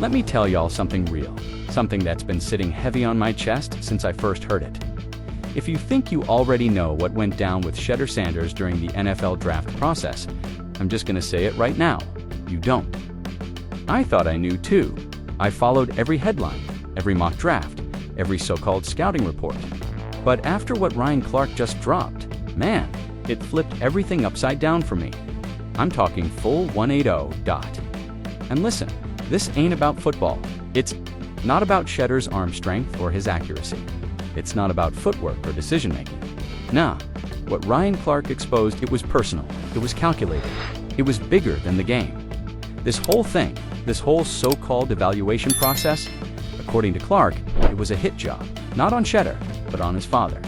Let me tell y'all something real, something that's been sitting heavy on my chest since I first heard it. If you think you already know what went down with Shedeur Sanders during the NFL draft process, I'm just gonna say it right now, you don't. I thought I knew too. I followed every headline, every mock draft, every so-called scouting report. But after what Ryan Clark just dropped, man, it flipped everything upside down for me. I'm talking full 180 dot. And listen, this ain't about football. It's not about Shedeur's arm strength or his accuracy. It's not about footwork or decision-making. Nah, what Ryan Clark exposed, it was personal, it was calculated, it was bigger than the game. This whole thing, this whole so-called evaluation process, according to Clark, it was a hit job, not on Shedeur, but on his father,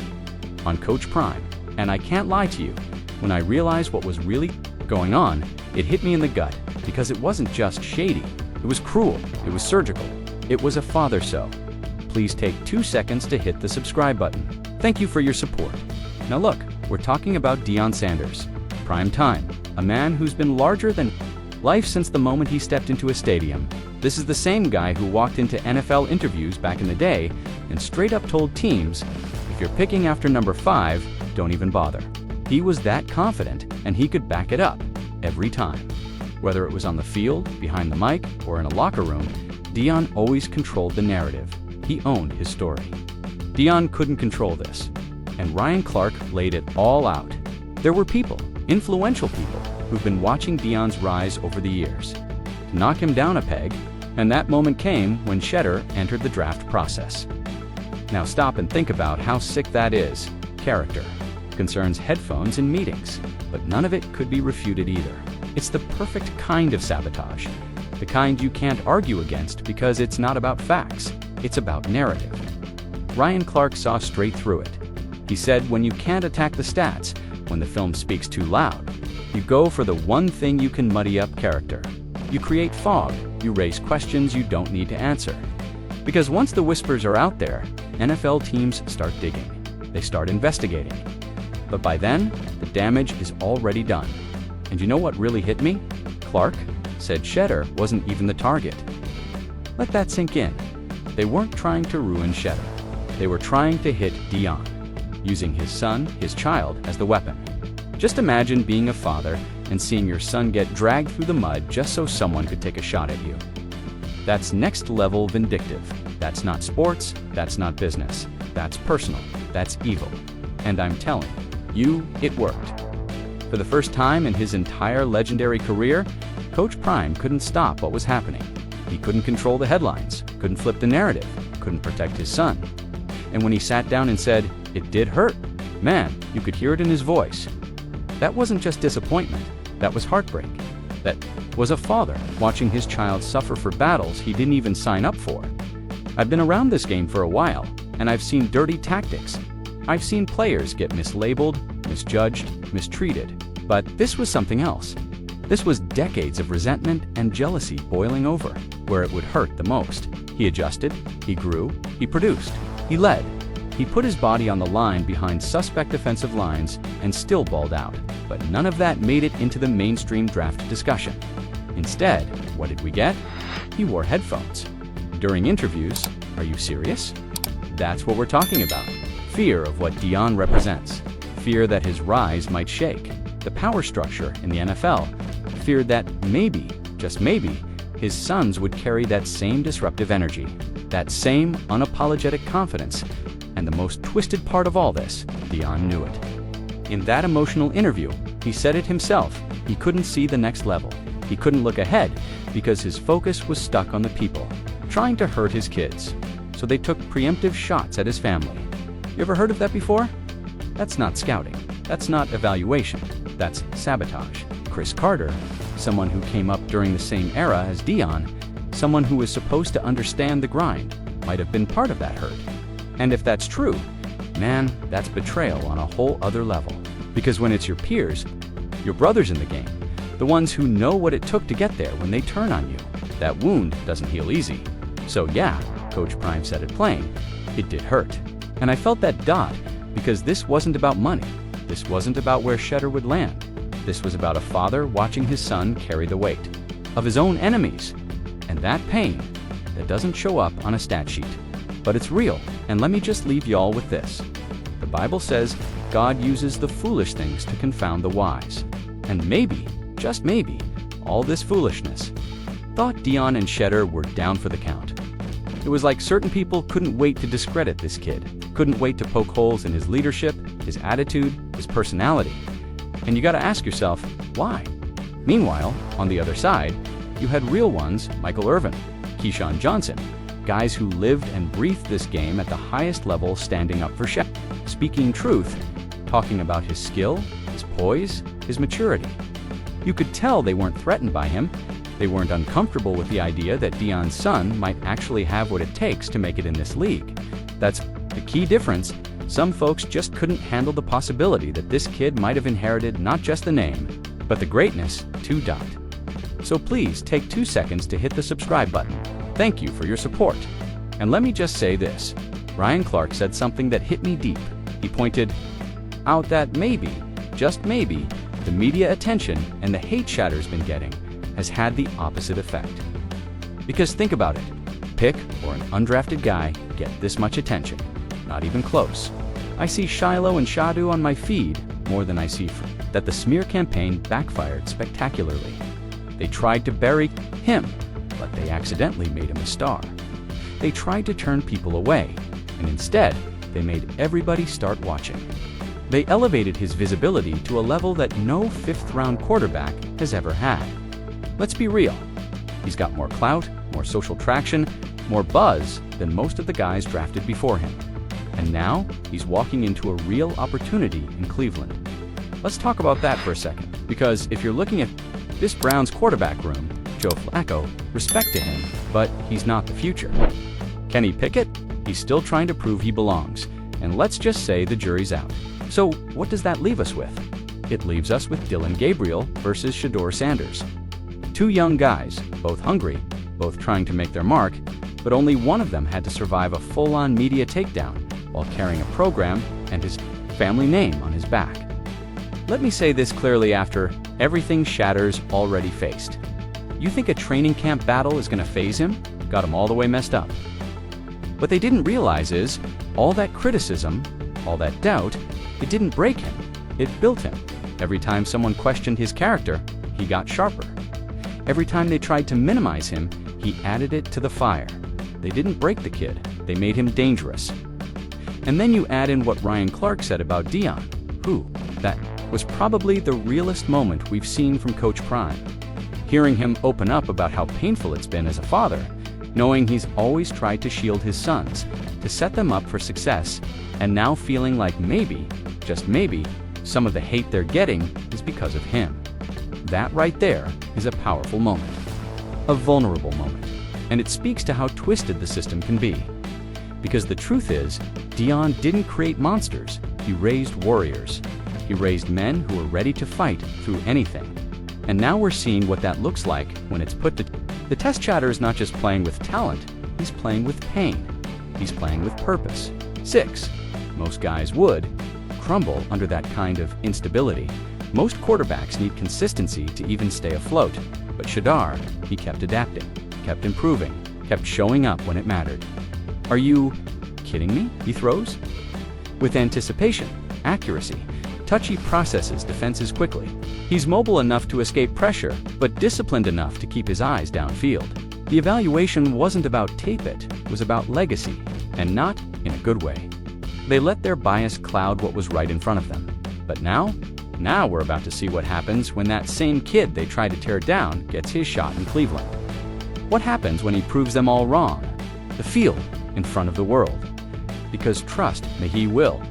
on Coach Prime. And I can't lie to you, when I realized what was really going on, it hit me in the gut, because it wasn't just shady, it was cruel, it was surgical, it was a father so. Please take 2 seconds to hit the subscribe button. Thank you for your support. Now look, we're talking about Deion Sanders, prime time, a man who's been larger than life since the moment he stepped into a stadium. This is the same guy who walked into NFL interviews back in the day and straight up told teams, if you're picking after number 5, don't even bother. He was that confident and he could back it up every time. Whether it was on the field, behind the mic, or in a locker room, Deion always controlled the narrative. He owned his story. Deion couldn't control this, and Ryan Clark laid it all out. There were people, influential people, who've been watching Deion's rise over the years, to knock him down a peg, and that moment came when Shedeur entered the draft process. Now stop and think about how sick that is. Character concerns headphones in meetings, but none of it could be refuted either. It's the perfect kind of sabotage, the kind you can't argue against because it's not about facts, it's about narrative. Ryan Clark saw straight through it. He said when you can't attack the stats, when the film speaks too loud, you go for the one thing you can muddy up character. You create fog, you raise questions you don't need to answer. Because once the whispers are out there, NFL teams start digging. They start investigating. But by then, the damage is already done. And you know what really hit me? Clark said Shedeur wasn't even the target. Let that sink in. They weren't trying to ruin Shedeur. They were trying to hit Deion, using his son, his child, as the weapon. Just imagine being a father and seeing your son get dragged through the mud just so someone could take a shot at you. That's next level vindictive. That's not sports, that's not business. That's personal, that's evil. And I'm telling you, it worked. For the first time in his entire legendary career, Coach Prime couldn't stop what was happening. He couldn't control the headlines, couldn't flip the narrative, couldn't protect his son. And when he sat down and said, "It did hurt," man, you could hear it in his voice. That wasn't just disappointment, that was heartbreak. That was a father watching his child suffer for battles he didn't even sign up for. I've been around this game for a while, and I've seen dirty tactics. I've seen players get mislabeled, misjudged, mistreated. But this was something else. This was decades of resentment and jealousy boiling over, where it would hurt the most. He adjusted, he grew, he produced, he led. He put his body on the line behind suspect defensive lines and still balled out. But none of that made it into the mainstream draft discussion. Instead, what did we get? He wore headphones. During interviews, are you serious? That's what we're talking about. Fear of what Deion represents. Fear that his rise might shake the power structure in the NFL. Fear that maybe, just maybe, his sons would carry that same disruptive energy, that same unapologetic confidence. And the most twisted part of all this, Deion knew it. In that emotional interview, he said it himself, he couldn't see the next level. He couldn't look ahead because his focus was stuck on the people, trying to hurt his kids. So they took preemptive shots at his family. You ever heard of that before? That's not scouting. That's not evaluation. That's sabotage. Chris Carter, someone who came up during the same era as Deion, someone who was supposed to understand the grind, might have been part of that hurt. And if that's true, man, that's betrayal on a whole other level. Because when it's your peers, your brothers in the game, the ones who know what it took to get there when they turn on you, that wound doesn't heal easy. So yeah, Coach Prime said it plain, it did hurt. And I felt that dot because this wasn't about money. This wasn't about where Shedeur would land. This was about a father watching his son carry the weight of his own enemies. And that pain, that doesn't show up on a stat sheet. But it's real, and let me just leave y'all with this. The Bible says God uses the foolish things to confound the wise. And maybe, just maybe, all this foolishness thought Deion and Shedeur were down for the count. It was like certain people couldn't wait to discredit this kid, couldn't wait to poke holes in his leadership, his attitude, his personality. And you gotta ask yourself, why? Meanwhile, on the other side, you had real ones, Michael Irvin, Keyshawn Johnson, guys who lived and breathed this game at the highest level, standing up for Shedeur, speaking truth, talking about his skill, his poise, his maturity. You could tell they weren't threatened by him. They weren't uncomfortable with the idea that Deion's son might actually have what it takes to make it in this league. That's the key difference. Some folks just couldn't handle the possibility that this kid might have inherited not just the name, but the greatness too. So please take 2 seconds to hit the subscribe button. Thank you for your support. And let me just say this. Ryan Clark said something that hit me deep. He pointed out that maybe, just maybe, the media attention and the hate Shedur's been getting has had the opposite effect. Because think about it, pick or an undrafted guy get this much attention, not even close. I see Shiloh and Shedeur on my feed more than I see that the smear campaign backfired spectacularly. They tried to bury him, but they accidentally made him a star. They tried to turn people away, and instead, they made everybody start watching. They elevated his visibility to a level that no fifth-round quarterback has ever had. Let's be real. He's got more clout, more social traction, more buzz than most of the guys drafted before him. And now, he's walking into a real opportunity in Cleveland. Let's talk about that for a second, because if you're looking at this Browns quarterback room, Joe Flacco, respect to him, but he's not the future. Kenny Pickett? He's still trying to prove he belongs, and let's just say the jury's out. So what does that leave us with? It leaves us with Dillon Gabriel versus Shedeur Sanders. Two young guys, both hungry, both trying to make their mark, but only one of them had to survive a full-on media takedown while carrying a program and his family name on his back. Let me say this clearly after everything Shedeur's already faced. You think a training camp battle is going to faze him? Got him all the way messed up. What they didn't realize is, all that criticism, all that doubt, it didn't break him, it built him. Every time someone questioned his character, he got sharper. Every time they tried to minimize him, he added it to the fire. They didn't break the kid, they made him dangerous. And then you add in what Ryan Clark said about Deion, who, that was probably the realest moment we've seen from Coach Prime. Hearing him open up about how painful it's been as a father, knowing he's always tried to shield his sons, to set them up for success, and now feeling like maybe, just maybe, some of the hate they're getting is because of him. That right there is a powerful moment, a vulnerable moment, and it speaks to how twisted the system can be. Because the truth is, Deion didn't create monsters, he raised warriors. He raised men who were ready to fight through anything. And now we're seeing what that looks like when it's put to the test. Shedeur is not just playing with talent, he's playing with pain. He's playing with purpose. 6. Most guys would crumble under that kind of instability. Most quarterbacks need consistency to even stay afloat. But Shedeur, he kept adapting, kept improving, kept showing up when it mattered. Are you kidding me? He throws with anticipation, accuracy, touchy processes defenses quickly. He's mobile enough to escape pressure, but disciplined enough to keep his eyes downfield. The evaluation wasn't about tape, it was about legacy, and not in a good way. They let their bias cloud what was right in front of them. But now we're about to see what happens when that same kid they tried to tear down gets his shot in Cleveland. What happens when he proves them all wrong? The field in front of the world. Because trust me, he will.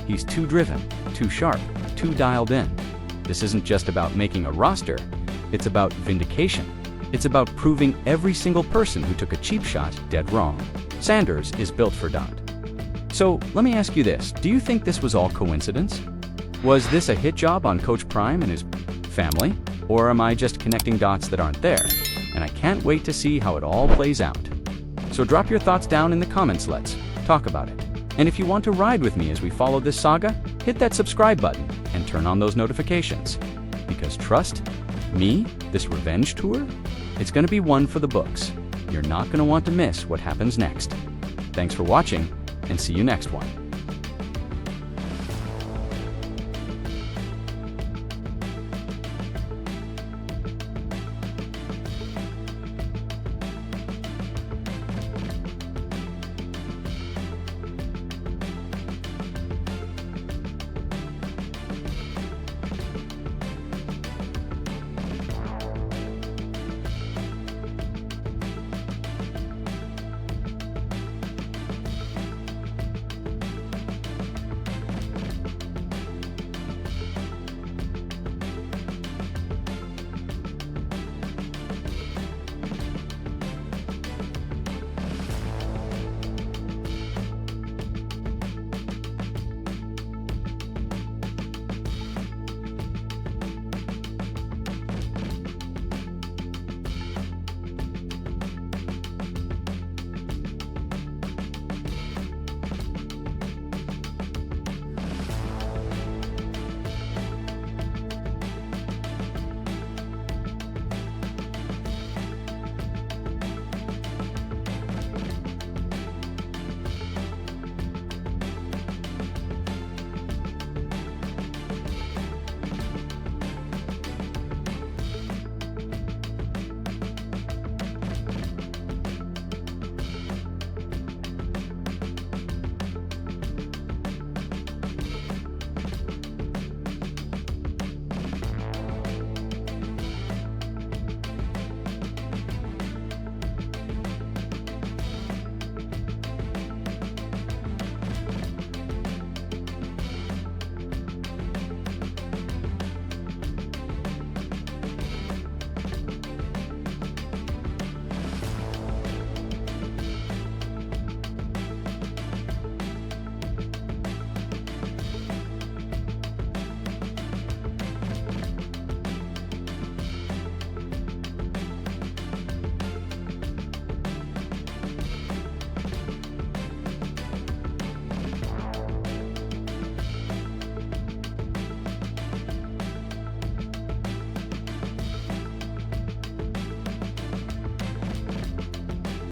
He's too driven, too sharp, too dialed in. This isn't just about making a roster, it's about vindication. It's about proving every single person who took a cheap shot dead wrong. Sanders is built for that. So let me ask you this, do you think this was all coincidence? Was this a hit job on Coach Prime and his family? Or am I just connecting dots that aren't there? And I can't wait to see how it all plays out. So drop your thoughts down in the comments, let's talk about it. And if you want to ride with me as we follow this saga, hit that subscribe button and turn on those notifications. Because trust me, this revenge tour, it's going to be one for the books. You're not going to want to miss what happens next. Thanks for watching, and see you next one.